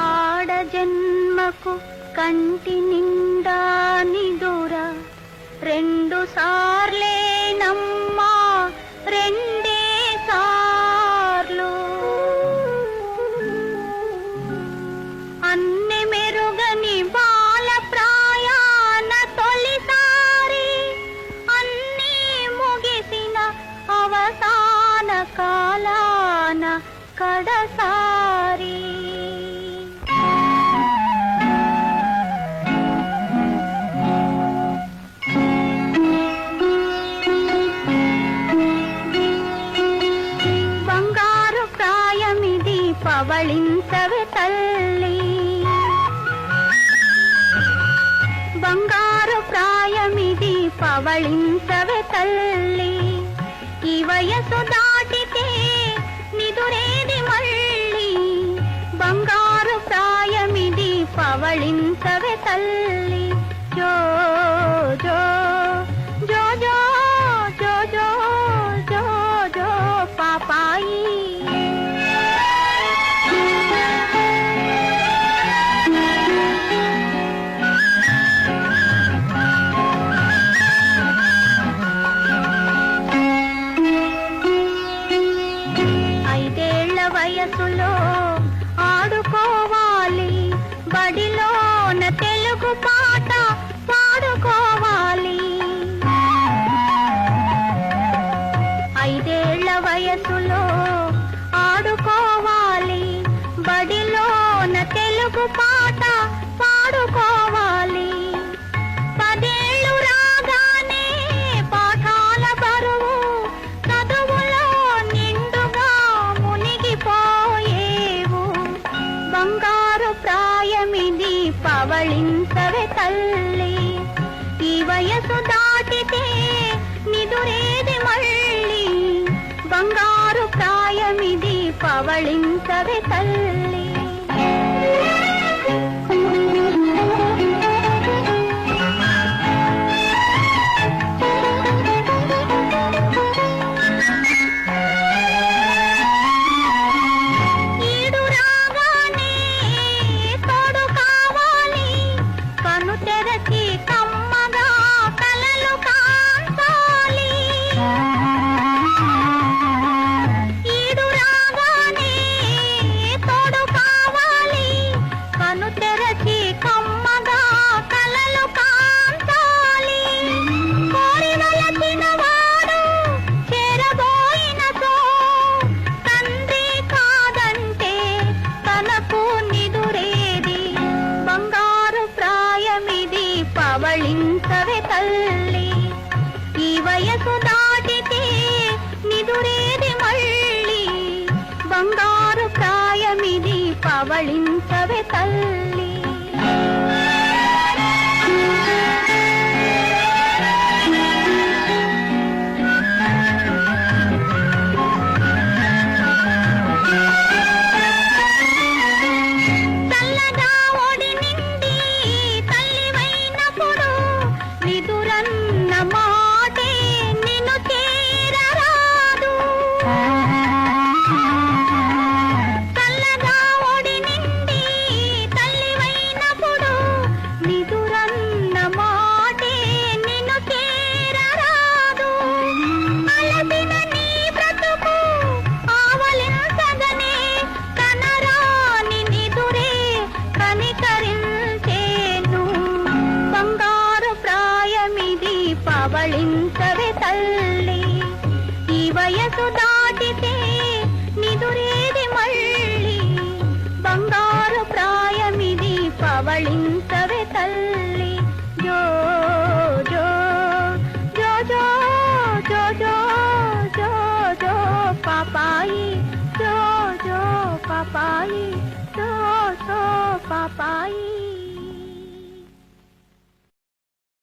ఆడ జన్మకు కంటి నిండా నిదుర రెండు సార్లేనమ్మా, రెండే సార్లు. అన్ని మెరుగని బాల ప్రాయాన తొలిసారి, అన్నీ ముగిసిన అవసాన కాలాన కడసారి. బంగారు ప్రాయమిది పవళించవే తల్లి, బంగారు ప్రాయమిది పవళించవే తల్లి. ఈ వయసు దాటితే నిదురేది మళ్ళీ, బంగారు ప్రాయమిది పవళించవే తల్లి. జో జో జో జో జో జో జో జో పాపాయి. వయసులో ఆడుకోవాలి, బడిలోన తెలుగు పాట పాడుకోవాలి. 5 ఏళ్ల వయసులో ఆడుకోవాలి, బడిలోన తెలుగు పాట పాడుకోవాలి. 10 ఏళ్ళు రాగానే పాఠాల బరువు చదువులో నిండుగా మునిగిపోయేవు. బంగారు ప్రాయమిది పవళించవే తల్లి, ఈ వయసు దాటితే నిదురేది మళ్ళీ, బంగారు ప్రాయమిది పవళించవే తల్లి. పవళించవే తల్లి, ఈ వయసు దాటితే నిదురేది మళ్ళీ, బంగారు ప్రాయమిది పవళించవే తల్లి. పవళించవే తల్లి, ఈ వయసు దాటితే నిదురేది మళ్ళీ, బంగారు ప్రాయమిది పవళించవే తల్లి. జో జో జో జో జో జో జో జో పాపాయి, జో జో పాపాయి, జో జో పాపాయి.